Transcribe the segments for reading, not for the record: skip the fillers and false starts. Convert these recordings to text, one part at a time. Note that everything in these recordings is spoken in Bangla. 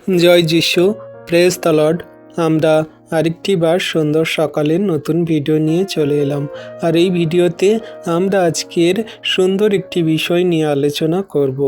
জয় যিশু, প্রেজ দ্য লর্ড। আমরা আরেকটি বার সুন্দর সকালের নতুন ভিডিও নিয়ে চলে এলাম। আর এই ভিডিওতে আমরা আজকের সুন্দর একটি বিষয় নিয়ে আলোচনা করব।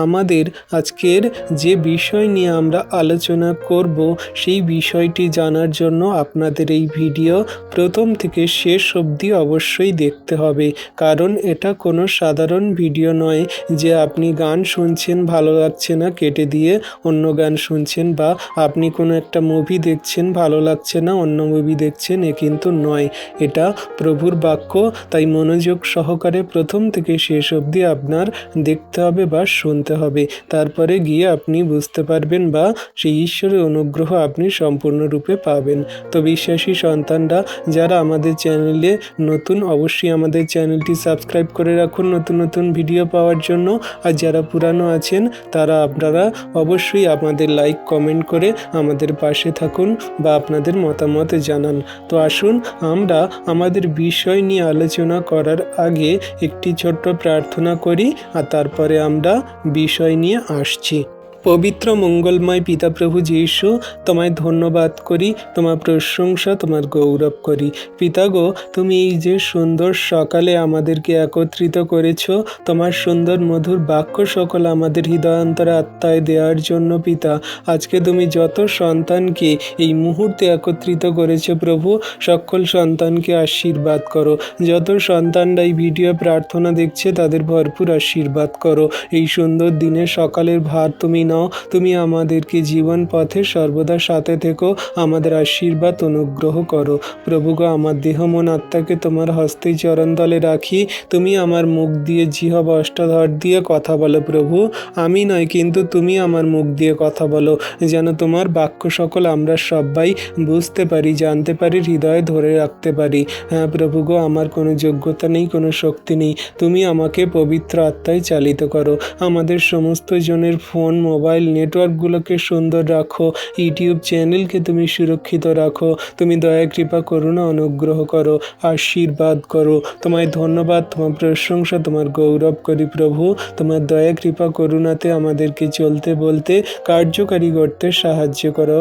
আমাদের আজকের যে বিষয় নিয়ে আমরা আলোচনা করব সেই বিষয়টি জানার জন্য আপনাদের এই ভিডিও প্রথম থেকে শেষ অবধি অবশ্যই দেখতে হবে, কারণ এটা কোনো সাধারণ ভিডিও নয় যে আপনি গান শুনছেন, ভালো লাগছে না কেটে দিয়ে অন্য গান শুনছেন, বা আপনি কোনো একটা মুভি দেখছেন, ভালো লাগছে না অন্য মুভি দেখছেন, এ কিন্তু নয়। এটা প্রভুর বাক্য, তাই মনোযোগ সহকারে প্রথম থেকে শেষ অবধি আপনার দেখতে হবে বা শুনতে হবে। তারপরে গিয়ে আপনি বুঝতে পারবেন বা সেই ঈশ্বরের অনুগ্রহ আপনি সম্পূর্ণরূপে পাবেন। তো বিশ্বাসী সন্তানরা যারা আমাদের চ্যানেলে নতুন, অবশ্যই আমাদের চ্যানেলটি সাবস্ক্রাইব করে রাখুন নতুন নতুন ভিডিও পাওয়ার জন্য। আর যারা পুরানো আছেন তারা আপনারা অবশ্যই আমাদের লাইক কমেন্ট করে আমাদের পাশে থাকুন বা আপনাদের মতামত জানান। তো আসুন আমরা আমাদের বিষয় নিয়ে আলোচনা করার আগে একটি ছোট্ট প্রার্থনা করি, আর তারপরে আমরা বিষয় নিয়ে আসছি। পবিত্র মঙ্গলময় পিতা প্রভু যীশু, তোমায় ধন্যবাদ করি, তোমার প্রশংসা, তোমার গৌরব করি। পিতা গো, তুমি এই যে সুন্দর সকালে আমাদেরকে একত্রিত করেছ তোমার সুন্দর মধুর বাক্য সকল আমাদের হৃদয়ান্তরে আত্মায় দেওয়ার জন্য। পিতা, আজকে তুমি যত সন্তানকে এই মুহূর্তে একত্রিত করেছো প্রভু, সকল সন্তানকে আশীর্বাদ করো। যত সন্তানরা এই ভিডিও প্রার্থনা দেখছে তাদের ভরপুর আশীর্বাদ করো। এই সুন্দর দিনে সকালের ভার তুমি নাও, তুমি আমাদেরকে জীবন পথে সর্বদা সাথে থেকো, আমাদের আশীর্বাদ অনুগ্রহ করো। প্রভু গো, আমার দেহ মন আত্মাকে তোমার হস্তে চরণ তলে রাখি। তুমি আমার মুখ দিয়ে, জিহ্বা অষ্টাধর দিয়ে কথা বলো প্রভু, আমি নয় কিন্তু তুমি আমার মুখ দিয়ে কথা বলো, যেন তোমার বাক্য সকল আমরা সবাই বুঝতে পারি, জানতে পারি, হৃদয়ে ধরে রাখতে পারি। হ্যাঁ প্রভু গো, আমার কোনো যোগ্যতা নেই, কোনো শক্তি নেই, তুমি আমাকে পবিত্র আত্মায় চালিত করো। আমাদের সমস্ত জনের ফোন, মোবাইল নেটওয়ার্কগুলোকে সুন্দর রাখো, ইউটিউব চ্যানেলকে তুমি সুরক্ষিত রাখো। তুমি দয়া কৃপা করুণা অনুগ্রহ করো, আশীর্বাদ করো। তোমায় ধন্যবাদ, তোমার প্রশংসা, তোমার গৌরব করি প্রভু। তোমার দয়া কৃপা করুণাতে আমাদেরকে চলতে বলতে কার্যকারী করতে সাহায্য করো,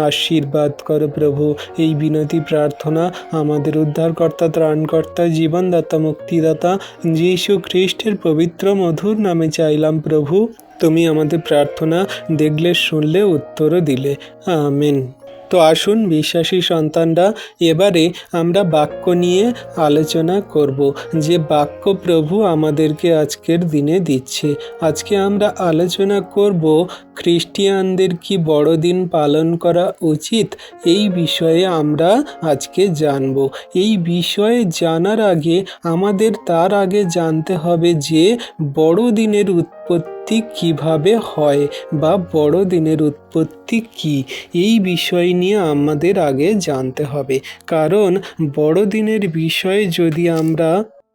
আশীর্বাদ করো প্রভু। এই বিনতি প্রার্থনা আমাদের উদ্ধারকর্তা, ত্রাণকর্তা, জীবনদাতা, মুক্তিদাতা যীশু খ্রিস্টের পবিত্র মধুর নামে চাইলাম প্রভু। তুমি আমাদের প্রার্থনা দেখলে, শুনলে, উত্তরও দিলে। আমেন। তো আসুন বিশ্বাসী সন্তানরা, এবারে আমরা বাক্য নিয়ে আলোচনা করব, যে বাক্য প্রভু আমাদেরকে আজকের দিনে দিচ্ছে। আজকে আমরা আলোচনা করব খ্রিস্টিয়ানদের কি বড়দিন পালন করা উচিত, এই বিষয়ে আমরা আজকে জানব। এই বিষয়ে জানার আগে আমাদের তার আগে জানতে হবে যে বড়দিনের উৎপত্তি কিভাবে হয় বা বড়দিনের উৎপত্তি কি, এই বিষয় নিয়ে আমাদের আগে জানতে হবে। কারণ বড়দিনের বিষয়ে যদি আমরা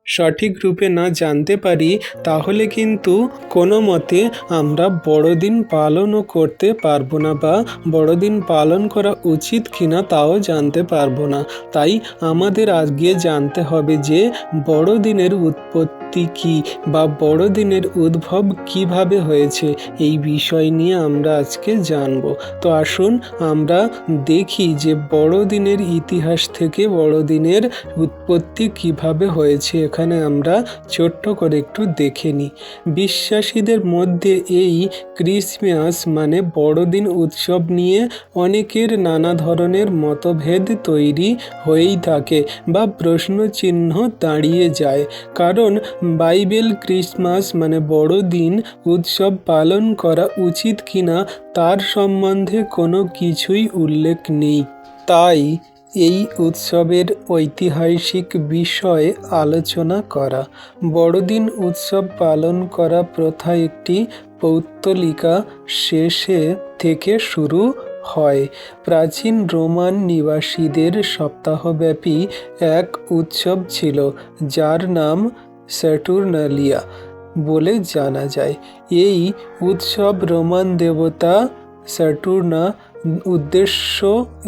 সঠিক রূপে না জানতে পারি, তাহলে কিন্তু কোনো মতে আমরা বড়দিন পালনও করতে পারবো না, বা বড়দিন পালন করা উচিত কিনা তাও জানতে পারবো না। তাই আমাদের আজকে জানতে হবে যে বড়দিনের উৎপত্তি কি বা বড়দিনের উদ্ভব কিভাবে হয়েছে, এই বিষয় নিয়ে আমরা আজকে জানব। তো আসুন আমরা দেখি যে বড়দিনের ইতিহাস থেকে বড়দিনের উৎপত্তি কিভাবে হয়েছে। এখানে আমরা ছোট্ট করে একটু দেখে নিই। বিশ্বাসীদের মধ্যে এই ক্রিসমাস মানে বড়দিন উৎসব নিয়ে অনেকের নানা ধরনের মতভেদ তৈরি হয়েই থাকে বা প্রশ্নচিহ্ন দাঁড়িয়ে যায়। কারণ বাইবেল ক্রিসমাস মানে বড়দিন উৎসব পালন করা উচিত কিনা তার সম্বন্ধে কোনো কিছুই উল্লেখ নেই। তাই এই উৎসবের ঐতিহাসিক বিষয়ে আলোচনা করা। বড়দিন উৎসব পালন করা প্রথা একটি পৌত্তলিকা শেষে থেকে শুরু হয়। প্রাচীন রোমান নিবাসীদের সপ্তাহব্যাপী এক উৎসব ছিল, যার নাম স্যাটুর্নালিয়া বলে জানা যায়। এই উৎসব রোমান দেবতা স্যাটুর্না উদ্দেশ্য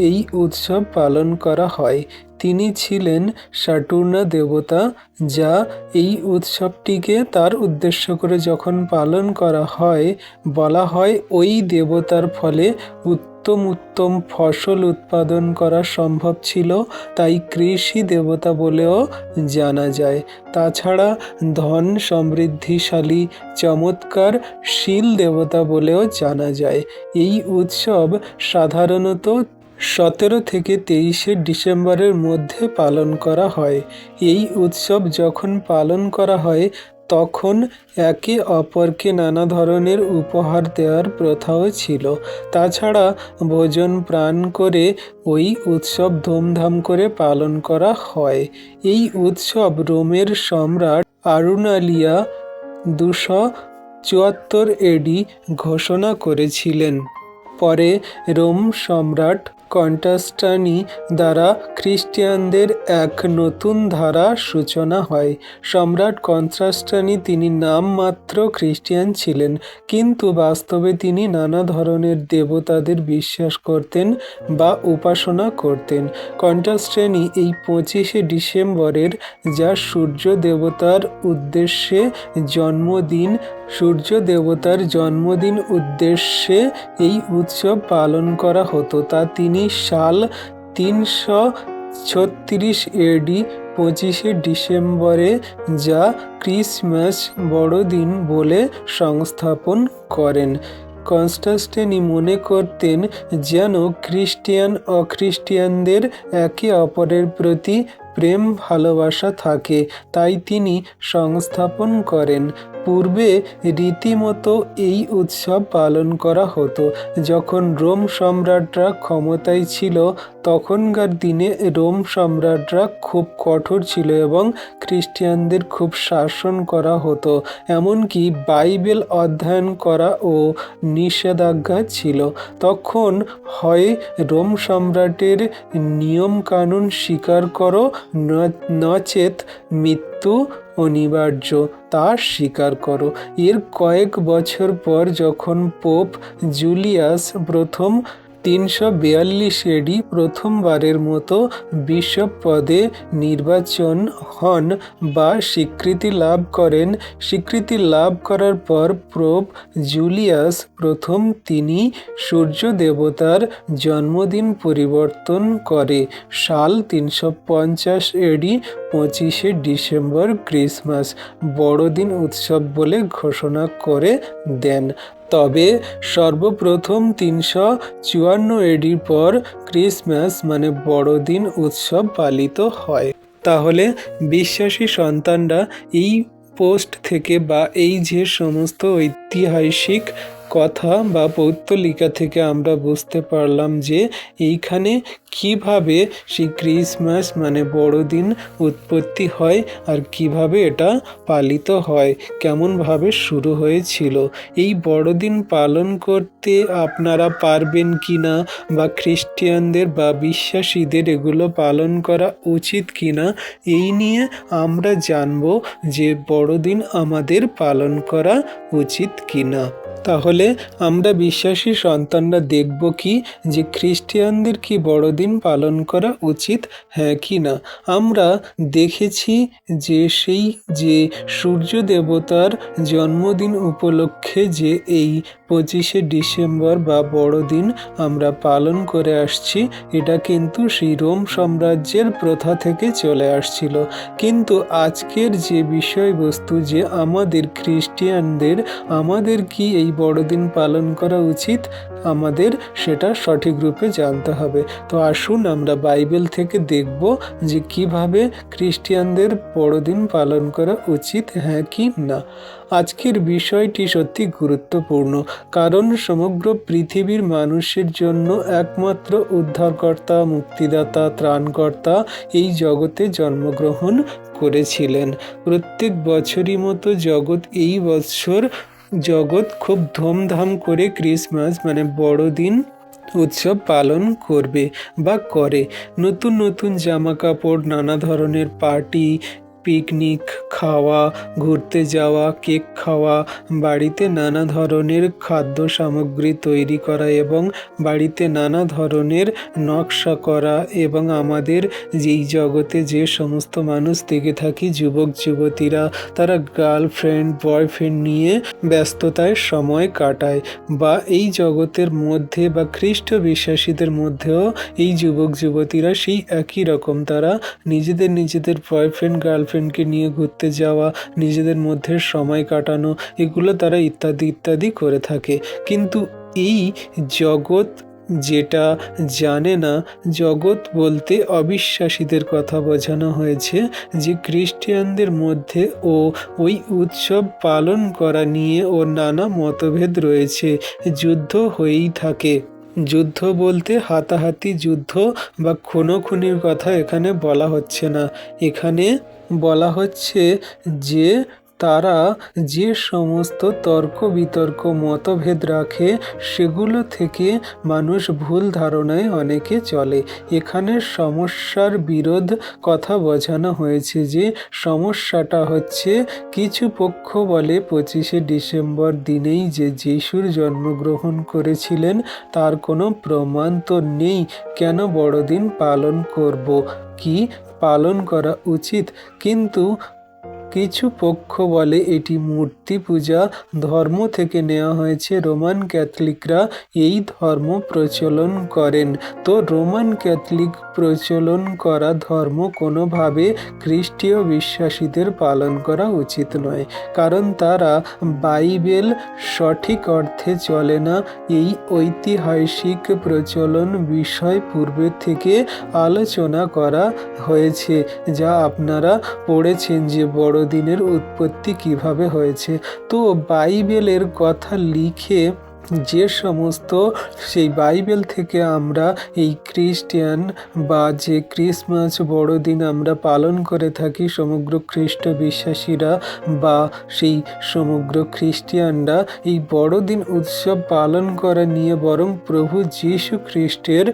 এই উৎসব পালন করা হয়। তিনি ছিলেন স্যাটুর্না দেবতা, যা এই উৎসবটিকে তার উদ্দেশ্য করে যখন পালন করা হয়, বলা হয় ওই দেবতার ফলে উত্তম ফসল উৎপাদন করা সম্ভব ছিল, তাই কৃষি দেবতা বলেও জানা যায়। তাছাড়া ধন সমৃদ্ধিশালী চমৎকার শীল দেবতা বলেও জানা যায়। এই উৎসব সাধারণত 17 থেকে 23 ডিসেম্বরের মধ্যে পালন করা হয়। এই উৎসব যখন পালন করা হয় তখন একে অপরকে নানা ধরনের উপহার দেওয়ার প্রথাও ছিল। তাছাড়া ভোজন প্রাণ করে ওই উৎসব ধুমধাম করে পালন করা হয়। এই উৎসব রোমের সম্রাট আর্নালিয়া 274 এডি ঘোষণা করেছিলেন। পরে রোম সম্রাট কনস্টান্টিন দ্বারা খ্রিস্টানদের এক নতুন ধারা সূচনা হয়। সম্রাট কনস্টান্টিন তিনি নামমাত্র খ্রিস্টান ছিলেন, কিন্তু বাস্তবে তিনি নানা ধরনের দেবতাদের বিশ্বাস করতেন বা উপাসনা করতেন। কনস্টান্টিন এই 25 ডিসেম্বরের, যা সূর্য দেবতার উদ্দেশ্যে এই উৎসব পালন করা হতো, তা তিনি সাল 336 এডি 25 ডিসেম্বরে, যা ক্রিসমাস বড়দিন বলে সংস্থাপন করেন। কনস্টান্টিন মনে করতেন যেন খ্রিস্টান অখ্রিস্টানদের একে অপরের প্রতি প্রেম ভালোবাসা থাকে, তাই তিনি সংস্থাপন করেন। পূর্বে রীতিমতো এই উৎসব পালন করা হতো। যখন রোম সম্রাটরা ক্ষমতায় ছিল তখনকার দিনে রোম সম্রাটরা খুব কঠোর ছিল এবং খ্রিস্টানদের খুব শাসন করা হতো, এমনকি বাইবেল অধ্যয়ন করা ও নিষেধাজ্ঞা ছিল। তখন হয় রোম সম্রাটের নিয়মকানুন স্বীকার করো, নচেত মৃত্যু অনিবার্য, তা স্বীকার করো। এর কয়েক বছর পর যখন পোপ জুলিয়াস প্রথম 342 এডি প্রথমবারের মতো বিশপ পদে নির্বাচন হন বা স্বীকৃতি লাভ করেন, স্বীকৃতি লাভ করার পর পোপ জুলিয়াস প্রথম তিনি সূর্য দেবতার জন্মদিন পরিবর্তন করে সাল 350 এডি 25 ডিসেম্বর ক্রিসমাস বড়দিন উৎসব বলে ঘোষণা করে দেন। তবে সর্বপ্রথম 354 এডির পর ক্রিসমাস মানে বড়দিন উৎসব পালিত হয়। তাহলে বিশ্বাসী সন্তানরা এই পোস্ট থেকে বা এই যে সমস্ত ঐতিহাসিক কথা বা পৌত্তলিকা থেকে আমরা বুঝতে পারলাম যে এইখানে কিভাবে সেই ক্রিসমাস মানে বড়দিন উৎপত্তি হয় আর কিভাবে এটা পালিত হয়, কেমনভাবে শুরু হয়েছিল। এই বড়দিন পালন করতে আপনারা পারবেন কিনা বা খ্রিস্টানদের বা বিশ্বাসীদের এগুলো পালন করা উচিত কিনা, এই নিয়ে আমরা জানব যে বড়দিন আমাদের পালন করা উচিত কিনা। তাহলে আমরা বিশ্বাসী সন্তানরা দেখব কি যে খ্রিস্টানদের কি বড়দিন পালন করা উচিত, হ্যাঁ কি না। আমরা দেখেছি যে সেই যে সূর্য দেবতার জন্মদিন উপলক্ষে যে এই 25 ডিসেম্বর বা বড়দিন আমরা পালন করে আসছি, এটা কিন্তু সেই রোম সাম্রাজ্যের প্রথা থেকে চলে আসছিল। কিন্তু আজকের যে বিষয়বস্তু যে আমাদের খ্রিস্টানদের আমাদের কি এই বড়দিন পালন করা উচিত, আমাদের সেটা সঠিক রূপে জানতে হবে। তো আসুন আমরা বাইবেল থেকে দেখব যে কিভাবে খ্রিস্টানদের বড়দিন পালন করা উচিত, হ্যাঁ কি না। আজকের বিষয়টি সত্যি গুরুত্বপূর্ণ, কারণ সমগ্র পৃথিবীর মানুষের জন্য একমাত্র উদ্ধারকর্তা, মুক্তিদাতা, ত্রাণকর্তা এই জগতে জন্মগ্রহণ করেছিলেন। প্রত্যেক বছরই মতো জগৎ খুব ধুমধাম করে ক্রিসমাস মানে বড়দিন উৎসব পালন করবে বা করে। নতুন নতুন জামা কাপড়, নানা ধরনের পার্টি, পিকনিক খাওয়া, ঘুরতে যাওয়া, কেক খাওয়া, বাড়িতে নানা ধরনের খাদ্য সামগ্রী তৈরি করা এবং বাড়িতে নানা ধরনের নকশা করা এবং আমাদের যেই জগতে যে সমস্ত মানুষ দেখে থাকি যুবক যুবতীরা, তারা গার্লফ্রেন্ড বয়ফ্রেন্ড নিয়ে ব্যস্ততায় সময় কাটায়, বা এই জগতের মধ্যে বা খ্রিস্ট বিশ্বাসীদের মধ্যেও এই যুবক যুবতীরা সেই একই রকম, তারা নিজেদের বয়ফ্রেন্ড গার্লফ্রেন্ডকে নিয়ে ঘুরতে যাওয়া, নিজেদের মধ্যে সময় কাটানো, এগুলো তারা ইত্যাদি করে থাকে। কিন্তু এই জগৎ যেটা জানে না, জগৎ বলতে অবিশ্বাসীদের কথা বোঝানো হয়েছে, যে খ্রিস্টানদের মধ্যে ওই উৎসব পালন করা নিয়ে নানা মতভেদ রয়েছে, যুদ্ধ হয়েই থাকে। যুদ্ধ বলতে হাতাহাতি যুদ্ধ বা খুনোখুনির কথা এখানে বলা হচ্ছে না, এখানে বলা হচ্ছে যে তারা যে সমস্ত তর্ক বিতর্ক মতভেদ রাখে সেগুলো থেকে মানুষ ভুল ধারণায় অনেকে চলে। এখানে সমস্যার বিরোধ কথা বোঝানো হয়েছে, যে সমস্যাটা হচ্ছে কিছু পক্ষ বলে 25শে ডিসেম্বর দিনেই যে যিশুর জন্মগ্রহণ করেছিলেন তার কোনো প্রমাণ তো নেই, কেন বড়দিন পালন করব, কি পালন করা উচিত। কিন্তু কিছু পক্ষ বলে এটি মূর্তি পূজা ধর্ম থেকে নেওয়া হয়েছে, রোমান ক্যাথলিকরা এই ধর্ম প্রচলন করেন। তো রোমান ক্যাথলিক প্রচলন করা ধর্ম কোনোভাবে খ্রিস্টীয় বিশ্বাসীদের পালন করা উচিত নয়, কারণ তারা বাইবেল সঠিক অর্থে চলে না। এই ঐতিহাসিক প্রচলন বিষয় পূর্বে থেকে আলোচনা করা হয়েছে, যা আপনারা পড়েছেন যে বড়দিনের উৎপত্তি কিভাবে হয়েছে। তো বাইবেলের কথা লিখে যে সমস্ত সেই বাইবেল থেকে আমরা এই খ্রিস্টান বা যে ক্রিসমাস বড়দিন আমরা পালন করে থাকি সমগ্র খ্রিস্ট বিশ্বাসীরা বা সেই সমগ্র খ্রিস্টিয়ানরা, এই বড়দিন উৎসব পালন করা নিয়ে বরং প্রভু যীশু খ্রিস্টের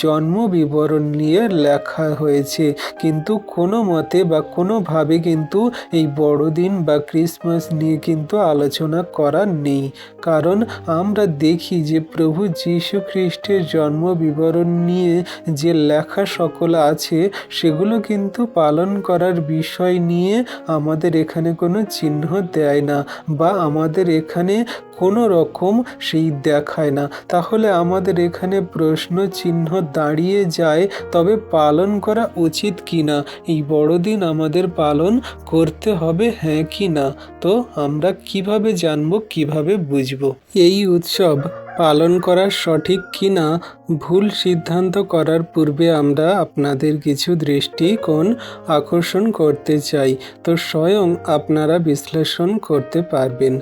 জন্ম বিবরণ নিয়ে লেখা হয়েছে, কিন্তু কোনো মতে বা কোনোভাবে কিন্তু এই বড়দিন বা ক্রিসমাস নিয়ে কিন্তু আলোচনা করা নেই। কারণ আমরা দেখি যে প্রভু যীশু খ্রিস্টের জন্ম বিবরণ নিয়ে যে লেখা সকল আছে সেগুলো কিন্তু পালন করার বিষয় নিয়ে আমাদের এখানে কোনো চিহ্ন দেয় না, বা আমাদের এখানে কোনো রকম সেই দেখায় না। তাহলে আমাদের এখানে প্রশ্ন চিহ্ন দাঁড়িয়ে যায়, তবে পালন করা উচিত কি না, এই বড়দিন আমাদের পালন করতে হবে হ্যাঁ কি না। তো আমরা কিভাবে জানবো, কিভাবে বুঝবো এই উৎসব পালন করা সঠিক কি না? ভুল সিদ্ধান্ত করার পূর্বে আমরা আপনাদের কিছু দৃষ্টিকোণ আকর্ষণ করতে চাই, তো স্বয়ং আপনারা বিশ্লেষণ করতে পারবেন।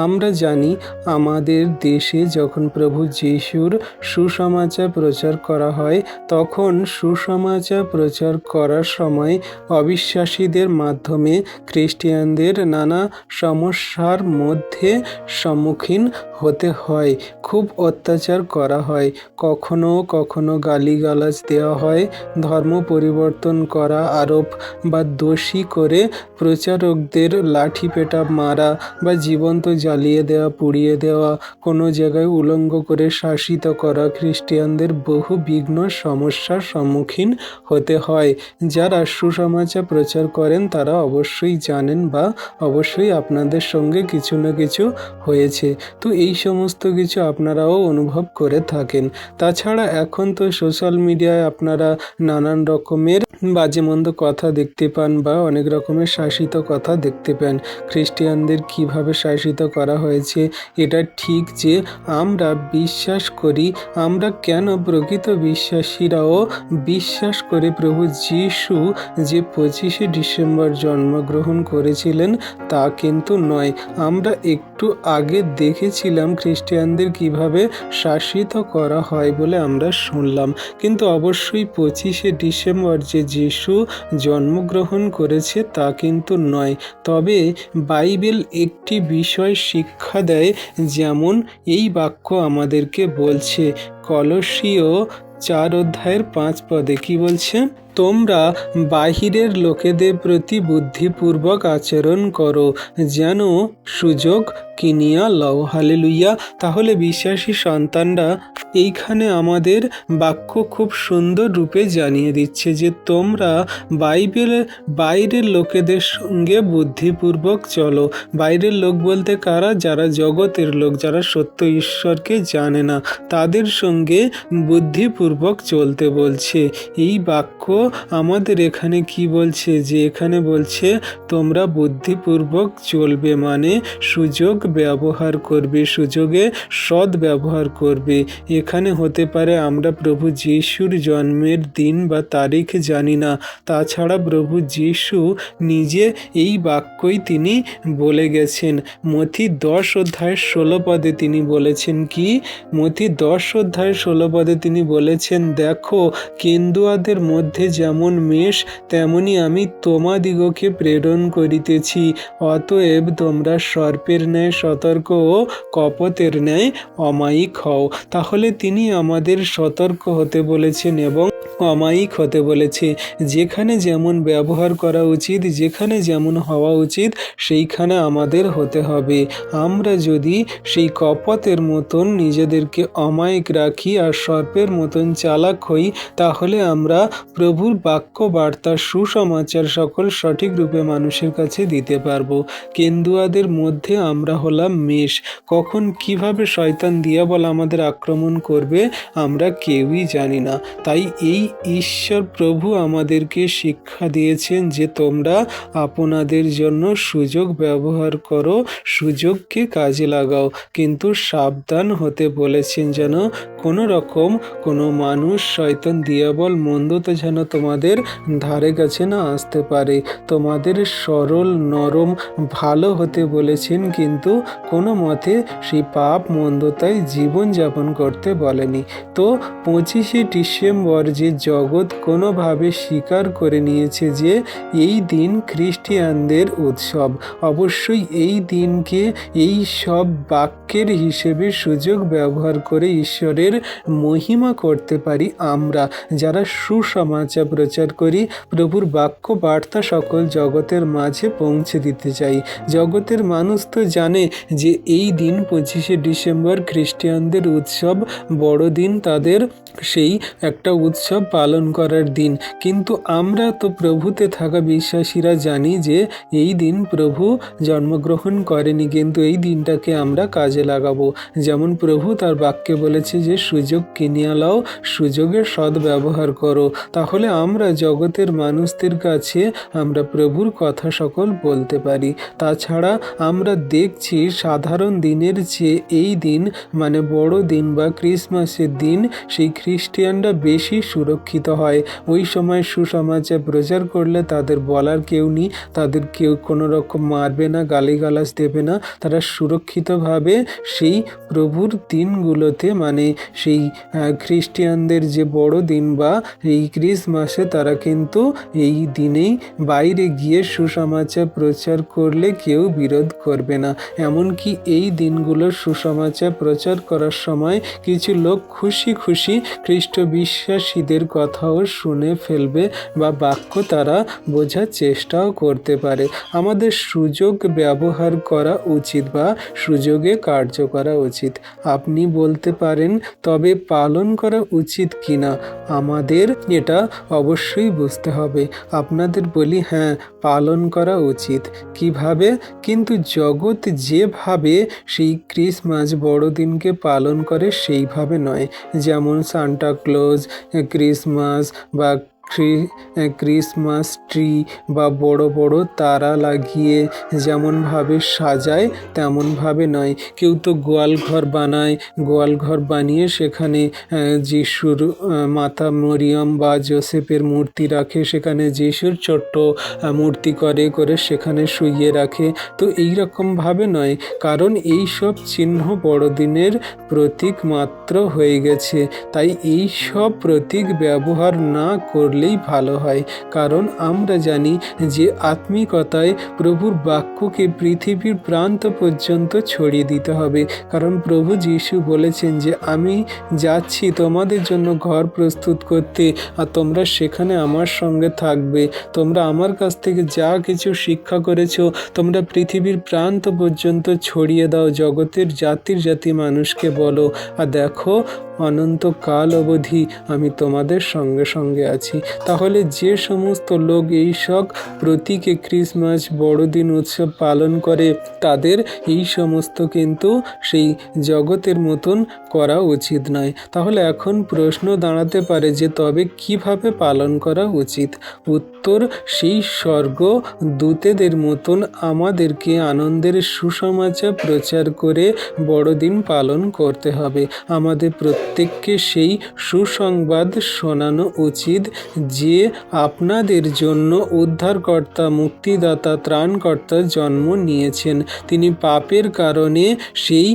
আমরা জানি আমাদের দেশে যখন প্রভু যিশুর সুসমাচার প্রচার করা হয়, তখন সুসমাচার প্রচার করার সময় অবিশ্বাসীদের মাধ্যমে খ্রিস্টিয়ানদের নানা সমস্যার মধ্যে সম্মুখীন হতে হয়, খুব অত্যাচার করা হয়, কখনো কখনো গালিগালাজ দেওয়া হয়, ধর্ম পরিবর্তন করা আরোপ বা দোষী করে প্রচারকদের লাঠি পেটা মারা বা জীবন্ত জ্বালিয়ে দেওয়া, পুড়িয়ে দেওয়া, কোনো জায়গায় উলঙ্গ করে শাসিত করা, খ্রিস্টিয়ানদের বহু বিঘ্ন সমস্যার সম্মুখীন হতে হয়। যারা সুসমাচার প্রচার করেন তারা অবশ্যই জানেন বা অবশ্যই আপনাদের সঙ্গে কিছু না কিছু হয়েছে, তো এই সমস্ত কিছু আপনারাও অনুভব করে থাকেন। তাছাড়া এখন তো সোশ্যাল মিডিয়ায় আপনারা নানান রকমের বাজে মন্দ কথা দেখতে পান বা অনেক রকমের শাসিত কথা দেখতে পান। খ্রিস্টিয়ানদের কিভাবে শাসিত করা হয়েছে, এটা ঠিক যে আমরা বিশ্বাস করি, আমরা কেন প্রকৃত বিশ্বাসীরাও বিশ্বাস করে প্রভু যীশু যে 25শে ডিসেম্বর জন্মগ্রহণ করেছিলেন তা কিন্তু নয়। আমরা একটু আগে দেখেছিলাম খ্রিস্টিয়ানদের কিভাবে শাসিত করা হয় বলে আমরা শুনলাম, কিন্তু অবশ্যই 25শে ডিসেম্বর যে যিশু জন্মগ্রহণ করেছে তা কিন্তু নয়। তবে বাইবেল একটি বিষয় শিক্ষা দেয়, যেমন এই বাক্য আমাদেরকে বলছে কলসীয় 4 অধ্যায়ের 5 পদে কি বলছে, তোমরা বাহিরের লোকেদের প্রতি বুদ্ধিপূর্বক আচরণ করো, যেন সুযোগ কিনিয়া লও। হালেলুইয়া। তাহলে বিশ্বাসী সন্তানরা, এইখানে আমাদের বাক্য খুব সুন্দর রূপে জানিয়ে দিচ্ছে যে তোমরা বাইরের লোকেদের সঙ্গে বুদ্ধিপূর্বক চলো। বাইরের লোক বলতে কারা? যারা জগতের লোক, যারা সত্য ঈশ্বরকে জানে না, তাদের সঙ্গে বুদ্ধিপূর্বক চলতে বলছে। এই বাক্য আমাদের এখানে কি বলছে? যে এখানে বলছে তোমরা বুদ্ধিপূর্বক চলবে, মানে সুযোগ ব্যবহার করবে, সুযোগে সৎ ব্যবহার করবে। এখানে হতে পারে আমরা প্রভু যিশুর জন্মের দিন বা তারিখ জানি না, তাছাড়া প্রভু যিশু নিজে এই বাক্যই তিনি বলে গেছেন। মথি 10:16 তিনি বলেছেন কি? মথি 10:16 তিনি বলেছেন, দেখো কেন্দুয়াদের মধ্যে যেমন মেষ, তেমনি আমি তোমাদিগকে প্রেরণ করিতেছি। অতএব তোমরা সর্পের ন্যায় সতর্ক ও কপতের ন্যায় অমায়িক হও। তাহলে তিনি আমাদের সতর্ক হতে বলেছেন এবং অমায়িক হতে বলেছে। যেখানে যেমন ব্যবহার করা উচিত, যেখানে যেমন হওয়া উচিত, সেইখানে আমাদের হতে হবে। আমরা যদি সেই কপতের মতন নিজেদেরকে অমায়িক রাখি আর সর্পের মতন চালাক হই, তাহলে আমরা প্রভুর বাক্য বার্তা সুসমাচার সকল সঠিক রূপে মানুষের কাছে দিতে পারবো। কেন্দুয়াদের মধ্যে আমরা হলাম মেষ। কখন কিভাবে শয়তান দিয়াবল আমাদের আক্রমণ করবে আমরা কেউই জানি না। তাই এই ঈশ্বর প্রভু আমাদেরকে শিক্ষা দিয়েছেন যে তোমরা আপনাদের জন্য সুযোগ ব্যবহার করো, সুযোগকে কাজে লাগাও, কিন্তু সাবধান হতে বলেছেন যেন কোনো রকম কোনো মানুষ, শয়তান দিয়াবল, মন্দতা যেন তোমাদের ধারে কাছে না আসতে পারে। তোমাদের সরল নরম ভালো হতে বলেছেন, কিন্তু কোনো মতে সেই পাপ মন্দতায় জীবনযাপন করতে বলেনি। তো 25শে ডিসেম্বর যে জগৎ কোনোভাবে স্বীকার করে নিয়েছে যে এই দিন খ্রিস্টিয়ানদের উৎসব, অবশ্যই এই দিনকে এই সব বাক্যের হিসেবে সুযোগ ব্যবহার করে ঈশ্বরের মহিমা করতে পারি আমরা, যারা সুসমাচার প্রচার করি, প্রভুর বাক্য বার্তা সকল জগতের মাঝে পৌঁছে দিতে চাই। জগতের মানুষ তো জানে যে এই দিন 25শে ডিসেম্বর খ্রিস্টিয়ানদের উৎসব, বড়দিন, তাদের সেই একটা উৎসব পালন করার দিন। কিন্তু আমরা তো প্রভুতে থাকা বিশ্বাসীরা জানি যে এই দিন প্রভু জন্মগ্রহণ করেনি, কিন্তু এই দিনটাকে আমরা কাজে লাগাবো। যেমন প্রভু তার বাক্যে বলেছে যে সুযোগ কিনিয়া লও, সুযোগের সৎ ব্যবহার করো। তাহলে আমরা জগতের মানুষদের কাছে আমরা প্রভুর কথা সকল বলতে পারি। তাছাড়া আমরা দেখছি সাধারণ দিনের চেয়ে এই দিন, মানে বড় দিন বা ক্রিসমাসের দিন, সেই খ্রিস্টিয়ানরা বেশি সুরক্ষিত হয়। ওই সময় সুসমাচার প্রচার করলে তাদের বলার কেউ নেই, তাদের কেউ কোনো রকম মারবে না, গালিগালাজ দেবে না। তারা সুরক্ষিতভাবে সেই প্রভুর দিনগুলোতে, মানে সেই খ্রিস্টিয়ানদের যে বড় দিন বা এই ক্রিসমাসে, তারা কিন্তু এই দিনেই বাইরে গিয়ে সুসমাচার প্রচার করলে কেউ বিরোধ করবে না। এমনকি এই দিনগুলো সুসমাচার প্রচার করার সময় কিছু লোক খুশি খুশি খ্রিস্ট বিশ্বাসীদের কথাও শুনে ফেলবে বা বাক্য তারা বোঝার চেষ্টাও করতে পারে। আমাদের সুযোগ ব্যবহার করা উচিত বা সুযোগে কার্য করা উচিত। আপনি বলতে পারেন তবে পালন করা উচিত কিনা, আমাদের এটা অবশ্যই বুঝতে হবে। আপনাদের বলি হ্যাঁ, পালন করা উচিত। কিভাবে? কিন্তু জগৎ যেভাবে সেই ক্রিসমাস বড়দিনকে পালন করে সেইভাবে নয়। যেমন সান্টা ক্লজ, ক্রিসমাস বা ক্রিসমাস ট্রি বা বড় বড় তারা লাগিয়ে যেমনভাবে সাজায় তেমনভাবে নয়। কেউ তো গোয়ালঘর বানায়, গোয়ালঘর বানিয়ে সেখানে যিশুর মাতা মরিয়ম বা জোসেফের মূর্তি রাখে, সেখানে যিশুর ছোট্ট মূর্তি করে সেখানে শুইয়ে রাখে। তো এই রকমভাবে নয়, কারণ এই সব চিহ্ন বড়দিনের প্রতীক মাত্র হয়ে গেছে। তাই এই সব প্রতীক ব্যবহার না করলে করলেই ভালো হয়। কারণ আমরা জানি যে আত্মিকতায় প্রভুর বাক্যকে পৃথিবীর প্রান্ত পর্যন্ত ছড়িয়ে দিতে হবে। কারণ প্রভু যীশু বলেছেন যে আমি যাচ্ছি তোমাদের জন্য ঘর প্রস্তুত করতে, আর তোমরা সেখানে আমার সঙ্গে থাকবে। তোমরা আমার কাছ থেকে যা কিছু শিক্ষা করেছো তোমরা পৃথিবীর প্রান্ত পর্যন্ত ছড়িয়ে দাও, জগতের জাতির জাতি মানুষকে বলো, আর দেখো অনন্তকাল অবধি আমি তোমাদের সঙ্গে সঙ্গে আছি। তাহলে যে সমস্ত লোক এই সব প্রতীকে ক্রিসমাস বড়দিন উৎসব পালন করে তাদের এই সমস্ত কিন্তু সেই জগতের মতন করা উচিত নয়। তাহলে এখন প্রশ্ন দাঁড়াতে পারে যে তবে কিভাবে পালন করা উচিত? উত্তর, সেই স্বর্গ দূতেদের মতন আমাদেরকে আনন্দের সুসমাচার প্রচার করে বড়দিন পালন করতে হবে। আমাদের প্রত্যেককে সেই সুসংবাদ শোনানো উচিত যে আপনাদের জন্য উদ্ধারকর্তা, মুক্তিদাতা, ত্রাণকর্তা জন্ম নিয়েছেন। তিনি পাপের কারণে সেই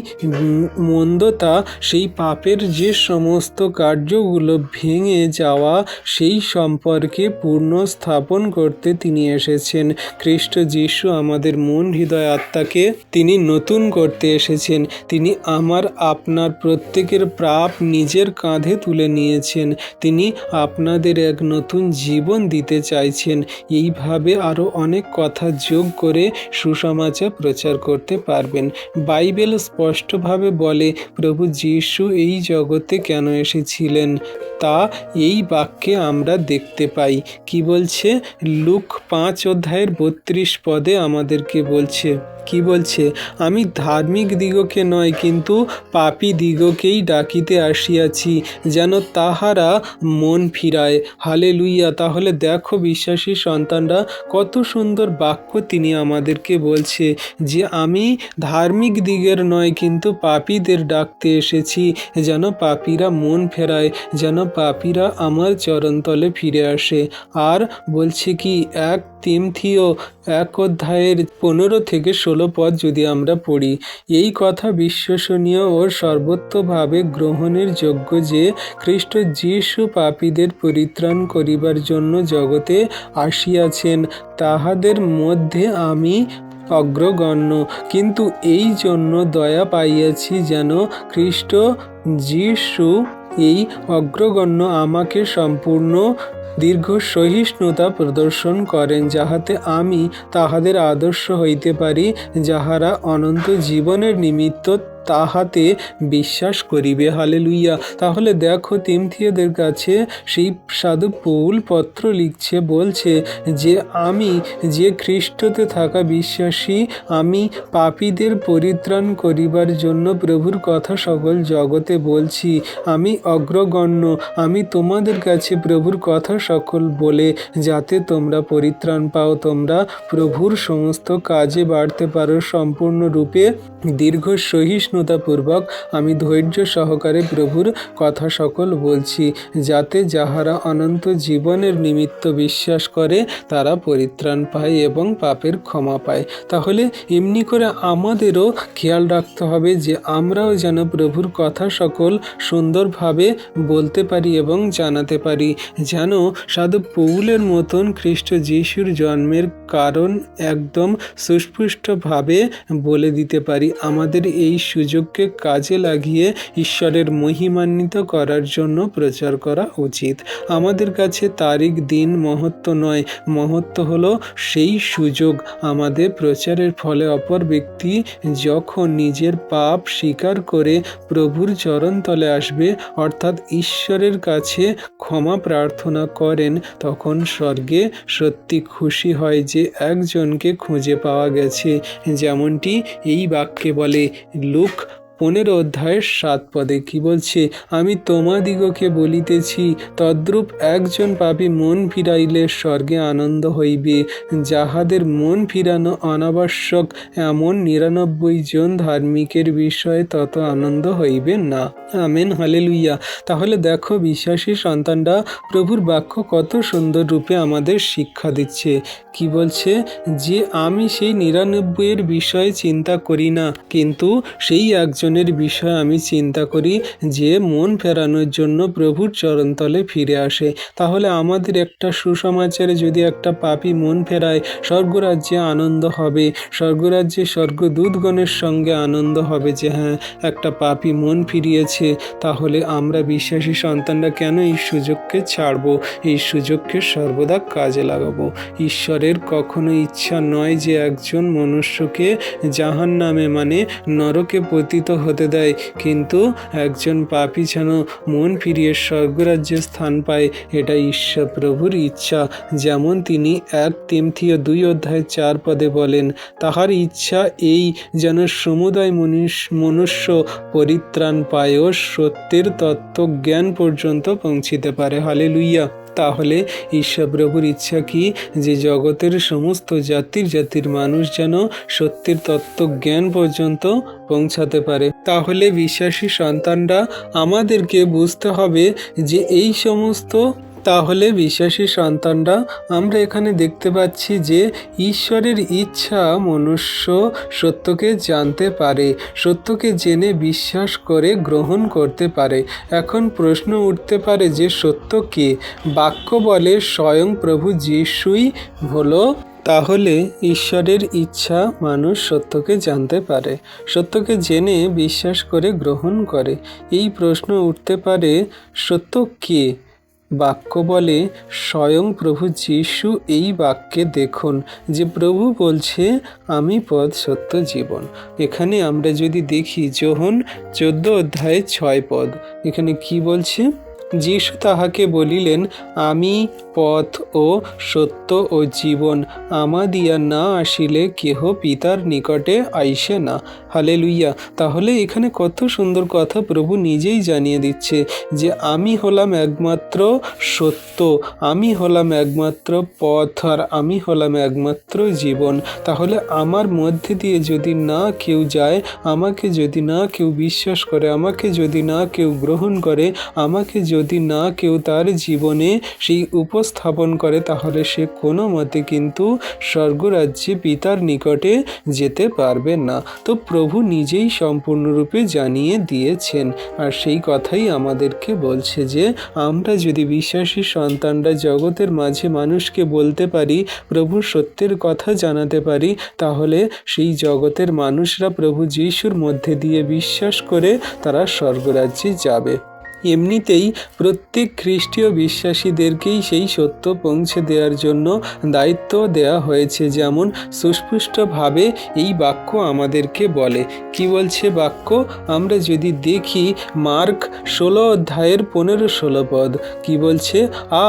মন্দতা, সেই পাপের যে সমস্ত কার্যগুলো ভেঙে যাওয়া সেই সম্পর্কে পূর্ণ স্থাপন করতে তিনি এসেছেন। খ্রিস্ট যীশু আমাদের মন, হৃদয়, আত্মাকে তিনি নতুন করতে এসেছেন। তিনি আমার আপনার প্রত্যেকের পাপ নিজের কাঁধে তুলে নিয়েছেন। তিনি আপনাদের এক নতুন জীবন দিতে চাইছেন। এইভাবে আরও অনেক কথা যোগ করে সুসমাচার প্রচার করতে পারবেন। বাইবেল স্পষ্টভাবে বলে প্রভু যীশু এই জগতে কেন এসেছিলেন তা এই বাক্যে আমরা দেখতে পাই। কি বলছে? লুক 5:32 আমাদেরকে বলছে, কি বলছে? আমি ধার্মিক দিগকে নয় কিন্তু পাপী দিগকেই ডাকিতে আসিয়াছি, যেন তাহারা মন ফিরায়। হালেলুইয়া! তাহলে দেখো বিশ্বাসী সন্তানরা, কত সুন্দর বাক্য তিনি আমাদেরকে বলছে যে আমি ধার্মিক দিগের নয় কিন্তু পাপীদের ডাকতে এসেছি, যেন পাপীরা মন ফেরায়, যেন পাপীরা আমার চরণতলে ফিরে আসে। আর বলছে কি 1 তিমথিও 1:15-16 যদি আমরা পড়ি, এই কথা বিশ্বসনীয় ও সর্বত্রভাবে গ্রহণের যোগ্য যে খ্রিস্ট যীশু পাপীদের পরিত্রাণ করিবার জন্য জগতে আসিয়াছেন, তাহাদের মধ্যে আমি অগ্রগণ্য। কিন্তু এই জন্য দয়া পাইয়াছি যেন খ্রিস্ট যীশু এই অগ্রগণ্য আমাকে সম্পূর্ণ দীর্ঘ সহিষ্ণুতা প্রদর্শন করেন, যাহাতে আমি তাহাদের আদর্শ হইতে পারি যাহারা অনন্ত জীবনের নিমিত্ত তাহাতে বিশ্বাস করিবে। হালেলুইয়া! তাহলে দেখো তিমথিয়দের কাছে সেই সাধু পৌল পত্র লিখছে, বলছে যে আমি যে খ্রিস্টতে থাকা বিশ্বাসী, আমি পাপীদের পরিত্রাণ করিবার জন্য প্রভুর কথা সকল জগতে বলছি। আমি অগ্রগণ্য, আমি তোমাদের কাছে প্রভুর কথা সকল বলে যাতে তোমরা পরিত্রাণ পাও, তোমরা প্রভুর সমস্ত কাজে বাড়তে পারো সম্পূর্ণরূপে দীর্ঘ সহিষ্ণুতাপূর্বক আমি ধৈর্য সহকারে প্রভুর কথা সকল বলছি, যাতে যাহারা অনন্ত জীবনের নিমিত্ত বিশ্বাস করে তারা পরিত্রাণ পায় এবং পাপের ক্ষমা পায়। তাহলে এমনি করে আমাদেরও খেয়াল রাখতে হবে যে আমরাও যেন প্রভুর কথা সকল সুন্দরভাবে বলতে পারি এবং জানাতে পারি, যেন সাধু পৌলের মতন খ্রিস্ট যীশুর জন্মের কারণ একদম সুস্পষ্টভাবে বলে দিতে পারি। আমাদের এই সুযোগকে কাজে লাগিয়ে ঈশ্বরের মহিমান্বিত করার জন্য প্রচার করা উচিত। আমাদের কাছে তারিখ, দিন মহত্ব নয়, মহত্ব হলো সেই সুযোগ। আমাদের প্রচারের ফলে অপর ব্যক্তি যখন নিজের পাপ স্বীকার করে প্রভুর চরণতলে আসবে, অর্থাৎ ঈশ্বরের কাছে ক্ষমা প্রার্থনা করেন, তখন স্বর্গে সত্যি খুশি হয় যে একজনকে খুঁজে পাওয়া গেছে। যেমনটি এই বাক্যে বলে লুক 15:7 কি বলছে? আমি তোমাদিগকে বলিতেছি, তদ্রূপ একজন পাপী মন ফিরাইলে স্বর্গে আনন্দ হইবে, যাহাদের মন ফিরানো অনাবশ্যক এমন 99 জন ধার্মিকের বিষয়ে তত আনন্দ হইবে না। Amen, hallelujah. তাহলে দেখো বিশ্বাসী সন্তানরা, প্রভুর বাক্য কত সুন্দর রূপে আমাদের শিক্ষা দিচ্ছে। কি বলছে? যে আমি সেই 99 বিষয়ে চিন্তা করি না, কিন্তু সেই একজন একজনের বিষয় আমি চিন্তা করি যে মন ফেরানোর জন্য প্রভুর চরণতলে ফিরে আসে। তাহলে আমাদের একটা সুসমাচারে যদি একটা পাপী মন ফেরায়, স্বর্গরাজ্যে আনন্দ হবে, স্বর্গরাজ্যে স্বর্গদূতগণের সঙ্গে আনন্দ হবে যে হ্যাঁ, একটা পাপী মন ফিরিয়েছে। তাহলে আমরা বিশ্বাসী সন্তানরা কেন এই সুযোগকে ছাড়ব? এই সুযোগকে সর্বদা কাজে লাগাবো। ঈশ্বরের কখনো ইচ্ছা নয় যে একজন মনুষ্যকে জাহান্নামে মানে নরকে পতিত হতে দেয়, কিন্তু একজন পাপী যেন মন ফিরিয়ে স্বর্গরাজ্যে স্থান পায়, এটা ঈশ্বর প্রভুর ইচ্ছা। যেমন তিনি 1 তিমথিয় 2:4 বলেন, তাহার ইচ্ছা এই যেন সমুদয় মনুষ্য পরিত্রাণ পায় ও সত্যের তত্ত্ব জ্ঞান পর্যন্ত পৌঁছিতে পারে। হালেলুইয়া। তাহলে ঈশ্বর প্রভুর ইচ্ছা কি? যে জগতের সমস্ত জাতির মানুষ যেন সত্যের তত্ত্ব জ্ঞান পর্যন্ত পৌঁছাতে পারে। তাহলে বিশ্বাসী সন্তানরা আমাদেরকে বুঝতে হবে যে এই সমস্ত আমরা এখানে দেখতে পাচ্ছি যে ঈশ্বরের ইচ্ছা মনুষ্য সত্যকে জানতে পারে, সত্যকে জেনে বিশ্বাস করে গ্রহণ করতে পারে। এখন প্রশ্ন উঠতে পারে যে সত্য কে? বাক্য বলে স্বয়ং প্রভু যিশুই হলো। তাহলে ঈশ্বরের ইচ্ছা মানুষ সত্যকে জানতে পারে, সত্যকে জেনে বিশ্বাস করে গ্রহণ করে। এই প্রশ্ন উঠতে পারে সত্য কে? বাক্য বলে স্বয়ং প্রভু যিশু। এই বাক্যে দেখুন যে প্রভু বলছে আমি পথ সত্য জীবন। এখানে আমরা যদি দেখি যোহন 14:6 এখানে কি বলছে? যিশু তাহাকে বলিলেন, আমি পথ ও সত্য ও জীবন, আমাদিয়া না আসিলে কেহ পিতার নিকটে আইসে না। হালেলুইয়া। তাহলে এখানে কত সুন্দর কথা প্রভু নিজেই জানিয়ে দিচ্ছে যে আমি হলাম একমাত্র সত্য, আমি হলাম একমাত্র পথ, আর আমি হলাম একমাত্র জীবন। তাহলে আমার মধ্যে দিয়ে যদি না কেউ যায়, আমাকে যদি না কেউ বিশ্বাস করে, আমাকে যদি না কেউ গ্রহণ করে, আমাকে যদি না কেউ তার জীবনে সেই উপস্থাপন করে, তাহলে সে কোনো মতে কিন্তু স্বর্গরাজ্যে পিতার নিকটে যেতে পারবে না। তো প্রভু নিজেই সম্পূর্ণরূপে জানিয়ে দিয়েছেন, আর সেই কথাই আমাদেরকে বলছে যে আমরা যদি বিশ্বাসী সন্তানরা জগতের মাঝে মানুষকে বলতে পারি, প্রভু সত্যের কথা জানাতে পারি, তাহলে সেই জগতের মানুষরা প্রভু যিশুর মধ্যে দিয়ে বিশ্বাস করে তারা স্বর্গরাজ্যে যাবে। এমনিতেই প্রত্যেক খ্রিস্টীয় বিশ্বাসীদেরকেই সেই সত্য পৌঁছে দেওয়ার জন্য দায়িত্ব দেওয়া হয়েছে। যেমন সুস্পষ্টভাবে এই বাক্য আমাদেরকে বলে। কি বলছে বাক্য? আমরা যদি দেখি মার্ক 16:15 কি বলছে?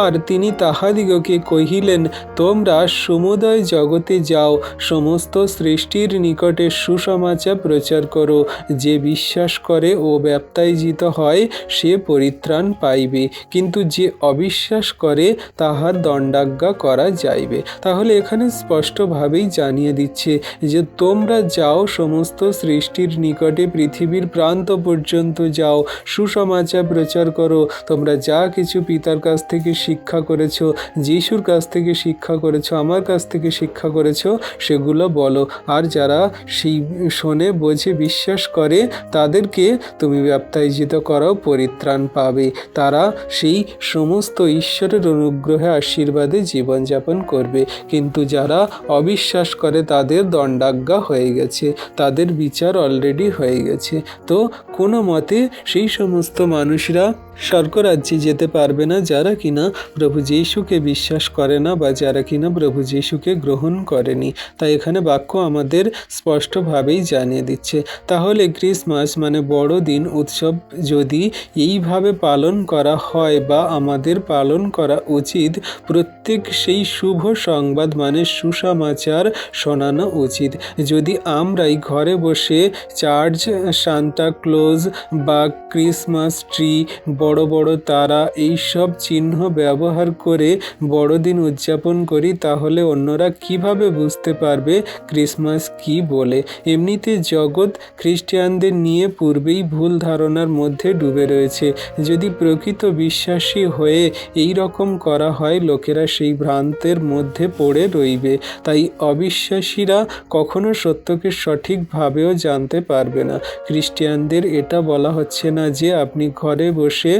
আর তিনি তাহাদিগকে কহিলেন, তোমরা সমুদয় জগতে যাও, সমস্ত সৃষ্টির নিকটে সুসমাচার প্রচার করো। যে বিশ্বাস করে ও ব্যাপ্তায়িত হয় সে পরিত্রাণ পাইবে, কিন্তু যে অবিশ্বাস করে তাহার দণ্ডাজ্ঞা করা যাইবে। তাহলে এখানে স্পষ্টভাবেই জানিয়ে দিচ্ছে যে তোমরা যাও, সমস্ত সৃষ্টির নিকটে, পৃথিবীর প্রান্ত পর্যন্ত যাও, সুসমাচার প্রচার করো। তোমরা যা কিছু পিতার কাছ থেকে শিক্ষা করেছো, যিশুর কাছ থেকে শিক্ষা করেছো, আমার কাছ থেকে শিক্ষা করেছো, সেগুলো বলো। আর যারা সেই শোনে, বোঝে, বিশ্বাস করে, তাদেরকে তুমি ব্যাপ্তায়িত করাও, পরিত্রাণ পাবে। তারা সেই সমস্ত ঈশ্বরের অনুগ্রহে, আশীর্বাদে জীবনযাপন করবে। কিন্তু যারা অবিশ্বাস করে তাদের দণ্ডাজ্ঞা হয়ে গেছে, তাদের বিচার অলরেডি হয়ে গেছে। তো কোনো মতে সেই সমস্ত মানুষরা স্বর্গরাজ্যে যেতে পারবে না যারা কিনা প্রভু যিশুকে বিশ্বাস করে না, বা যারা কিনা প্রভু যিশুকে গ্রহণ করেনি। তাই এখানে বাক্য আমাদের স্পষ্টভাবেই জানিয়ে দিচ্ছে। তাহলে ক্রিসমাস মানে বড়দিন উৎসব যদি এইভাবে পালন করা হয়, বা আমাদের পালন করা উচিত, প্রত্যেক সেই শুভ সংবাদ মানে সুসমাচার শোনানো উচিত। যদি আমরাই ঘরে বসে চার্চ, সান্তা ক্লজ, ক্লোজ বা ক্রিসমাস ট্রি, বড় বড় তারা, এইসব চিহ্ন ব্যবহার করে বড়দিন উদযাপন করি, তাহলে অন্যরা কিভাবে বুঝতে পারবে ক্রিসমাস কি বলে? এমনিতে জগৎ খ্রিস্টানদের নিয়ে পূর্বেই ভুল ধারণার মধ্যে ডুবে রয়েছে। যদি প্রকৃত বিশ্বাসী হয়ে এই রকম করা হয়, লোকেরা সেই ভ্রান্তের মধ্যে পড়ে রইবে। তাই অবিশ্বাসীরা কখনো সত্যকে সঠিকভাবেও জানতে পারবে না। খ্রিস্টানদের এটা বলা হচ্ছে না যে আপনি ঘরে বসে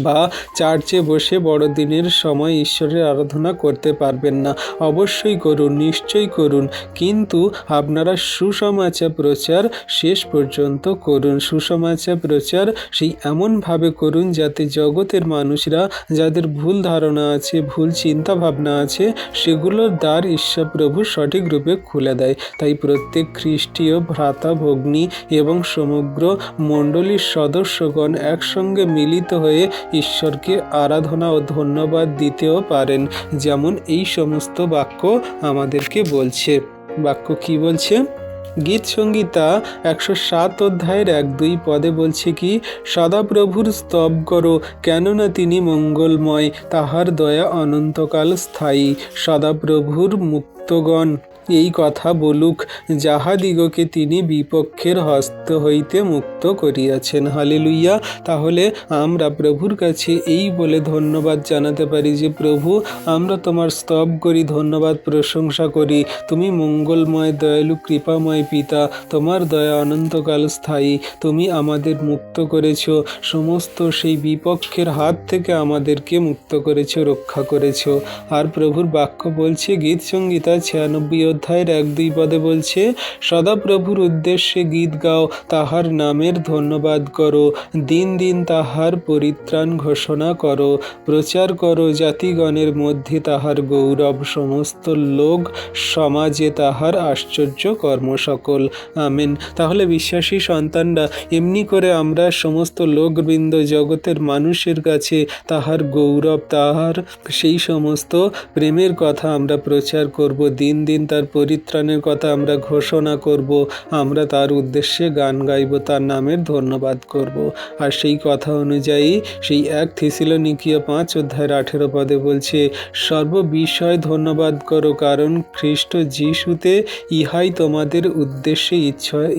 বা চার্চে বসে বড়দিনের সময় ঈশ্বরের আরাধনা করতে পারবেন না। অবশ্যই করুন, নিশ্চয়ই করুন, কিন্তু আপনারা সুসমাচার প্রচার শেষ পর্যন্ত করুন। সুসমাচার প্রচার সেই এমনভাবে করুন যাতে জগতের মানুষরা, যাদের ভুল ধারণা আছে, ভুল চিন্তা ভাবনা আছে, সেগুলোর দ্বার ঈশ্বর প্রভু সঠিক রূপে খুলে দেয়। তাই প্রত্যেক খ্রিস্টীয় ভ্রাতা ভগ্নী এবং সমগ্র মণ্ডলীর সদস্যগণ একসঙ্গে মিলিত হয়ে ঈশ্বরকে আরাধনা ও ধন্যবাদ দিতেও পারেন, যেমন এই সমস্ত বাক্য আমাদেরকে বলছে। বাক্য কি বলছে? গীত সংহিতা 107 অধ্যায়ের 1-2 পদে বলছে কি, সদাপ্রভুর স্তব করো, কেননা তিনি মঙ্গলময়, তাহার দয়া অনন্তকাল স্থায়ী। সদাপ্রভুর মুক্তগণ এই কথা বলুক, যাহাদিগকে তিনি বিপক্ষের হস্ত হইতে মুক্ত করিয়াছেন। হালেলুইয়া। তাহলে আমরা প্রভুর কাছে এই বলে ধন্যবাদ জানাতে পারি যে, প্রভু, আমরা তোমার স্তব করি, ধন্যবাদ প্রশংসা করি। তুমি মঙ্গলময়, দয়ালু, কৃপাময় পিতা, তোমার দয়া অনন্তকাল স্থায়ী। তুমি আমাদের মুক্ত করেছ, সমস্ত সেই বিপক্ষের হাত থেকে আমাদেরকে মুক্ত করেছ, রক্ষা করেছ। আর প্রভুর বাক্য বলছে গীত সংহিতা 96 অধ্যায়ের 1-2 পদে বলছে, সদাপ্রভুর উদ্দেশ্যে গীত গাও, তাহার নামের ধন্যবাদ করো, দিন দিন তাহার পরিত্রাণ ঘোষণা করো, প্রচার করো জাতিগণের মধ্যে তাহার গৌরব, সমস্ত লোক সমাজে তাহার আশ্চর্য কর্ম সকল। আমেন। তাহলে বিশ্বাসী সন্তানরা, এমনি করে আমরা সমস্ত লোকবৃন্দ, জগতের মানুষের কাছে তাহার গৌরব, তাহার সেই সমস্ত প্রেমের কথা আমরা প্রচার করব, দিন দিন তার পরিত্রাণের কথা আমরা ঘোষণা করব, আমরা তার উদ্দেশ্যে গান গাইব, তার নামের ধন্যবাদ করব। আর সেই কথা অনুযায়ী সেই 1 থেসেলোনিকীয় 5 অধ্যায়ের 18 পদে বলছে, সর্ববিষয় ধন্যবাদ করো, কারণ খ্রিস্ট যিশুতে ইহাই তোমাদের উদ্দেশ্যে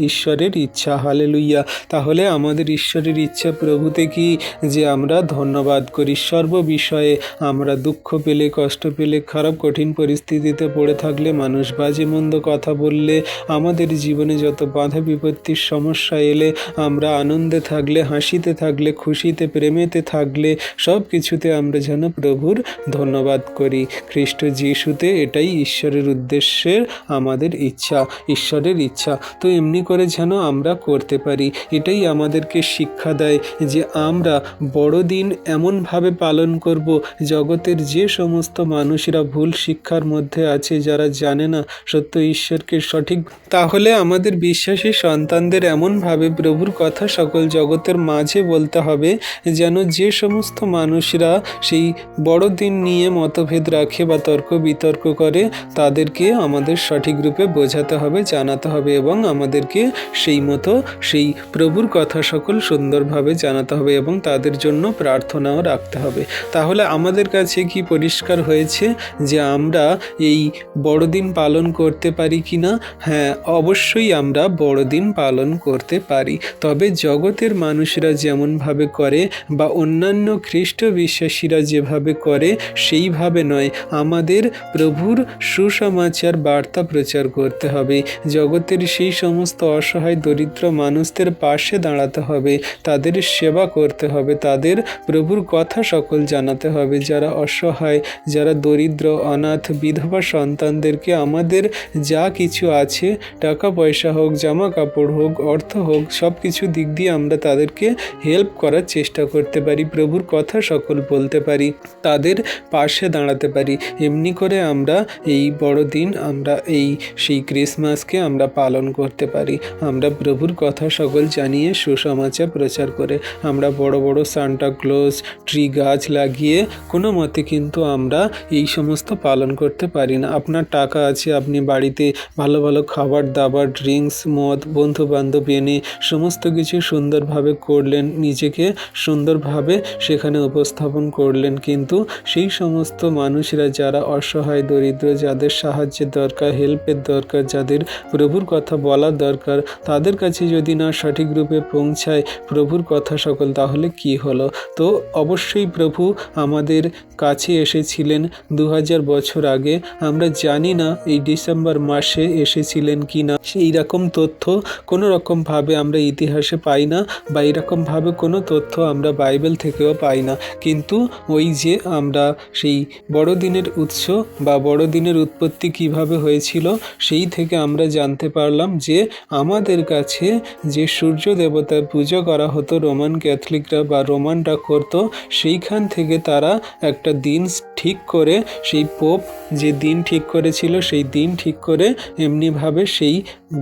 ঈশ্বরের ইচ্ছা। হালেলুইয়া। তাহলে আমাদের ঈশ্বরের ইচ্ছা প্রভুতে কি, যে আমরা ধন্যবাদ করি সর্ববিষয়ে। আমরা দুঃখ পেলে, কষ্ট পেলে, খারাপ কঠিন পরিস্থিতিতে পড়ে থাকলে, মানুষ বাজে মন্দ কথা বললে, আমাদের জীবনে যত বাধা বিপত্তির সমস্যা এলে, আমরা আনন্দে থাকলে, হাসিতে থাকলে, খুশিতে, প্রেমেতে থাকলে, সব কিছুতে আমরা যেন প্রভুর ধন্যবাদ করি খ্রিস্ট যিশুতে। এটাই ঈশ্বরের উদ্দেশ্যের আমাদের ইচ্ছা, ঈশ্বরের ইচ্ছা। তো এমনি করে যেন আমরা করতে পারি। এটাই আমাদেরকে শিক্ষা দেয় যে আমরা বড়দিন এমনভাবে পালন করব, জগতের যে সমস্ত মানুষেরা ভুল শিক্ষার মধ্যে আছে, যারা জানে না সত্য ঈশ্বরকে সঠিক, তাহলে আমাদের বিশ্বাসী সন্তানদের এমনভাবে প্রভুর কথা সকল জগতের মাঝে বলতে হবে, যেন যে সমস্ত মানুষরা সেই বড়দিন নিয়ে মতভেদ রাখে বা তর্ক বিতর্ক করে, তাদেরকে আমাদের সঠিক রূপে বোঝাতে হবে, জানাতে হবে, এবং আমাদেরকে সেই মতো সেই প্রভুর কথা সকল সুন্দরভাবে জানাতে হবে, এবং তাদের জন্য প্রার্থনাও রাখতে হবে। তাহলে আমাদের কাছে কি পরিষ্কার হয়েছে যে আমরা এই বড়দিন পালন করতে পারি কি না? হ্যাঁ, অবশ্যই আমরা বড়দিন পালন করতে পারি। তবে জগতের মানুষরা যেমনভাবে করে বা অন্যান্য খ্রিস্ট বিশ্বাসীরা যেভাবে করে, সেইভাবে নয়। আমাদের প্রভুর সুসমাচার বার্তা প্রচার করতে হবে। জগতের সেই সমস্ত অসহায় দরিদ্র মানুষদের পাশে দাঁড়াতে হবে, তাদের সেবা করতে হবে, তাদের প্রভুর কথা সকল জানাতে হবে। যারা অসহায়, যারা দরিদ্র, অনাথ, বিধবা সন্তানদেরকে আমাদের যা কিছু আছে, টাকা পয়সা হোক, জামা কাপড় হোক, অর্থ হোক, সব কিছু দিক দিয়ে আমরা তাদেরকে হেল্প করার চেষ্টা করতে পারি, প্রভুর কথা সকল বলতে পারি, তাদের পাশে দাঁড়াতে পারি। এমনি করে আমরা এই বড়দিন, আমরা এই সেই ক্রিসমাসকে আমরা পালন করতে পারি। আমরা প্রভুর কথা সকল জানিয়ে সুসমাচার প্রচার করে, আমরা বড় বড় সান্টা ক্লজ, ট্রি গাছ লাগিয়ে কোনো মতে কিন্তু আমরা এই সমস্ত পালন করতে পারি না। আপনার টাকা আছে, কাছে আপনি বাড়িতে ভালো ভালো খাবার দাবার, ড্রিঙ্কস, মদ, বন্ধু বান্ধব এনে সমস্ত কিছু সুন্দরভাবে করলেন, নিজেকে সুন্দরভাবে সেখানে উপস্থাপন করলেন, কিন্তু সেই সমস্ত মানুষরা যারা অসহায়, দরিদ্র, যাদের সাহায্যের দরকার, হেল্পের দরকার, যাদের প্রভুর কথা বলার দরকার, তাদের কাছে যদি না সঠিক রূপে পৌঁছায় প্রভুর কথা সকল, তাহলে কি হলো? তো অবশ্যই প্রভু আমাদের কাছে এসেছিলেন 2000 বছর আগে। আমরা জানি না এই ডিসেম্বর মাসে এসেছিলেন কি না, সেই রকম তথ্য কোনো রকমভাবে আমরা ইতিহাসে পাই না, বা এরকমভাবে কোনো তথ্য আমরা বাইবেল থেকেও পাই না। কিন্তু ওই যে আমরা সেই বড়দিনের উৎস বা বড়দিনের উৎপত্তি কিভাবে হয়েছিল, সেই থেকে আমরা জানতে পারলাম যে আমাদের কাছে যে সূর্য দেবতার পূজা করা হতো, রোমান ক্যাথলিকরা বা রোমানরা করত, সেইখান থেকে তারা একটা দিন ঠিক করে, সেই পোপ যে দিন ঠিক করেছিল সেই দিন ঠিক করে এমনিভাবে সেই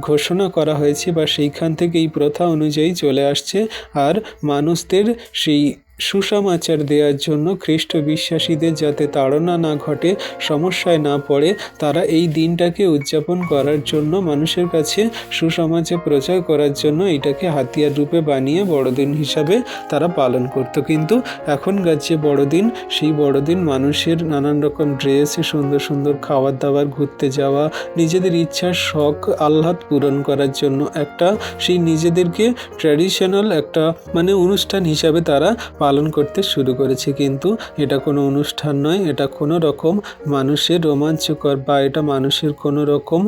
ঘোষণা করা হয়েছে, বা সেইখান থেকে এই প্রথা অনুযায়ী চলে আসছে। আর মানুষদের সেই সুসমাচার দেওয়ার জন্য, খ্রিস্ট বিশ্বাসীদের যাতে তাড়না না ঘটে, সমস্যায় না পড়ে, তারা এই দিনটাকে উদযাপন করার জন্য, মানুষের কাছে সুসমাচার প্রচার করার জন্য এটাকে হাতিয়ার রূপে বানিয়ে বড়দিন হিসাবে তারা পালন করত। কিন্তু এখনকার যে বড়দিন, সেই বড়দিন মানুষের নানান রকম ড্রেস, সুন্দর সুন্দর খাবার দাবার, ঘুরতে যাওয়া, নিজেদের ইচ্ছার শখ আহ্লাদ পূরণ করার জন্য একটা সেই নিজেদেরকে ট্র্যাডিশনাল একটা অনুষ্ঠান হিসাবে তারা পালন করতে শুরু করেছে। কিন্তু এটা কোনো অনুষ্ঠান নয়, এটা কোনো রকম মানুষের রোমাঞ্চকর, বা এটা মানুষের কোনো রকম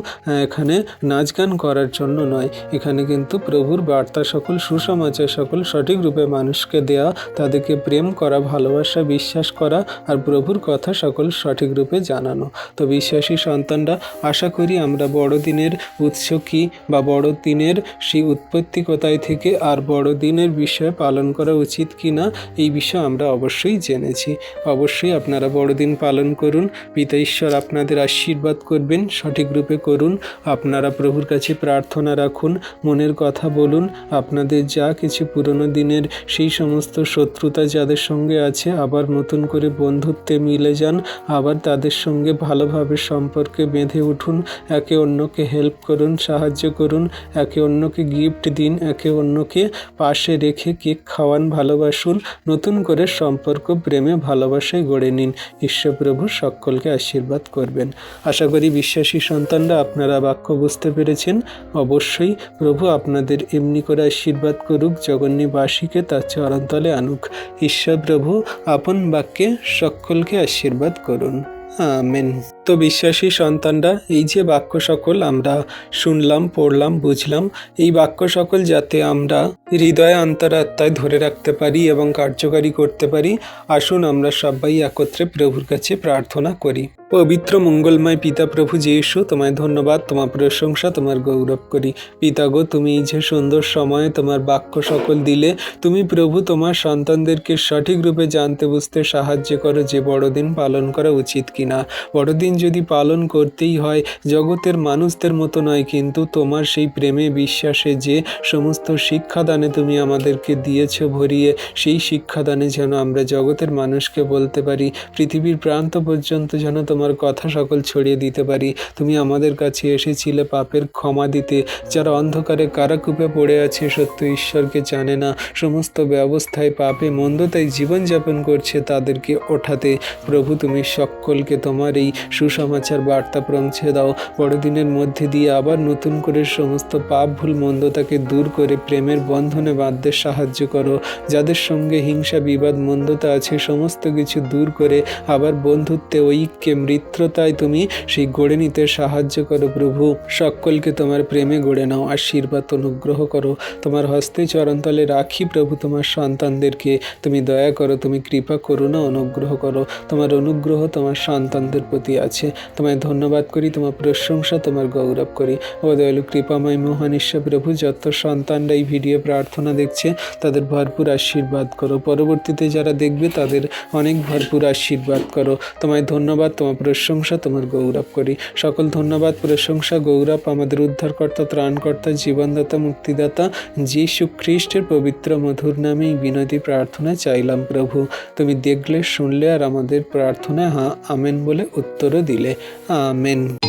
এখানে নাচ গান করার জন্য নয়। এখানে কিন্তু প্রভুর বার্তা সকল, সুসমাচার সকল সঠিক রূপে মানুষকে দেয়া, তাদেরকে প্রেম করা, ভালোবাসা, বিশ্বাস করা, আর প্রভুর কথা সকল সঠিক রূপে জানানো। তো বিশ্বাসী সন্তানরা, আশা করি আমরা বড়দিনের উৎস কী বা বড়দিনের সেই উৎপত্তি কোথায় থেকে, আর বড়দিনের বিষয়ে পালন করা উচিত কি না, এই বিষয়ে আমরা অবশ্যই জেনেছি। অবশ্যই আপনারা বড়দিন পালন করুন। পিতা ঈশ্বর আপনাদের আশীর্বাদ করবেন, সঠিক রূপে করুন। আপনারা প্রভুর কাছে প্রার্থনা রাখুন, মনের কথা বলুন, আপনাদের যা কিছু পুরনো দিনের সেই সমস্ত শত্রুতা যাদের সঙ্গে আছে, আবার নতুন করে বন্ধুত্বে মিলে যান, আবার তাদের সঙ্গে ভালোভাবে সম্পর্কে বেঁধে উঠুন, একে অন্যকে হেল্প করুন, সাহায্য করুন, একে অন্যকে গিফট দিন, একে অন্যকে পাশে রেখে কেক খাওয়ান, ভালোবাসুন, নতুন করে সম্পর্ক প্রেমে ভালোবাসায় গড়ে নিন। ঈশ্বর প্রভু সকলকে আশীর্বাদ করবেন। আশা করি বিশ্বাসী সন্তানরা আপনারা বাক্য বুঝতে পেরেছেন। অবশ্যই প্রভু আপনাদের এমনি করে আশীর্বাদ করুক, জগন্নীবাসীকে তার চরণতলে আনুক। ঈশ্বর প্রভু আপন বাক্যে সকলকে আশীর্বাদ করুন। আমেন। তো বিশ্বাসী সন্তানরা, এই যে বাক্য সকল আমরা শুনলাম, পড়লাম, বুঝলাম, এই বাক্য সকল যাতে আমরা হৃদয়ে অন্তরাত্মায় ধরে রাখতে পারি এবং কার্যকারী করতে পারি, আসুন আমরা সবাই একত্রে প্রভুর কাছে প্রার্থনা করি। পবিত্র মঙ্গলময় পিতা প্রভু যিশু, তোমায় ধন্যবাদ, তোমার প্রশংসা, তোমার গৌরব করি। পিতা গো, তুমি এই যে সুন্দর সময়ে তোমার বাক্য সকল দিলে, তুমি প্রভু তোমার সন্তানদেরকে সঠিক রূপে জানতে বুঝতে সাহায্য করো যে বড়দিন পালন করা উচিত কিনা। বড়দিন যদি পালন করতেই হয়, জগতের মানুষদের মতো নয়, কিন্তু তোমার সেই প্রেমে বিশ্বাসে যে সমস্ত শিক্ষাদানে তুমি আমাদেরকে দিয়েছ ভরিয়ে, সেই শিক্ষাদানে যেন আমরা জগতের মানুষকে বলতে পারি, পৃথিবীর প্রান্ত পর্যন্ত যেন তোমার কথা সকল ছড়িয়ে দিতে পারি। তুমি আমাদের কাছে এসেছিলে পাপের ক্ষমা দিতে, যারা অন্ধকারে কারাকূপে পড়ে আছে, সত্য ঈশ্বরকে জানে না, সমস্ত ব্যবস্থায় পাপে মন্দতায় জীবনযাপন করছে, তাদেরকে ওঠাতে প্রভু তুমি সকলকে তোমার এই সুসমাচার বার্তা পৌঁছে দাও। বড়দিনের মধ্যে দিয়ে আবার নতুন করে সমস্ত পাপ ভুল মন্দতাকে দূর করে প্রেমের বন্ধনে বাঁধতে সাহায্য করো। যাদের সঙ্গে হিংসা বিবাদ মন্দতা আছে, সমস্ত কিছু দূর করে আবার বন্ধুত্বে, ঐক্যে, মিত্রতায় তুমি সেই গড়ে নিতে সাহায্য করো। প্রভু সকলকে তোমার প্রেমে গড়ে নাও, আশীর্বাদ অনুগ্রহ করো। তোমার হস্তে চরণতলে রাখি প্রভু তোমার সন্তানদেরকে। তুমি দয়া করো, তুমি কৃপা করুণা অনুগ্রহ করো। তোমার অনুগ্রহ তোমার সন্তানদের প্রতি আছে। তোমায় ধন্যবাদ করি, তোমার প্রশংসা, তোমার গৌরব করি। ও দয়ালু কৃপাময় মহান ঈশ্বর প্রভু, যত সন্তানরা এই ভিডিও প্রার্থনা দেখছে, তাদের ভরপুর আশীর্বাদ করো। পরবর্তীতে যারা দেখবে তাদের অনেক ভরপুর আশীর্বাদ করো। তোমায় ধন্যবাদ, তোমার প্রশংসা, তোমার গৌরব করি। সকল ধন্যবাদ, প্রশংসা, গৌরব আমাদের উদ্ধারকর্তা, ত্রাণকর্তা, জীবনদাতা, মুক্তিদাতা যীশু খ্রিস্টের পবিত্র মধুর নামে এই বিনতি প্রার্থনা চাইলাম। প্রভু তুমি দেখলে, শুনলে, আর আমাদের প্রার্থনা হ্যাঁ আমেন বলে উত্তরও দিলে। আমেন।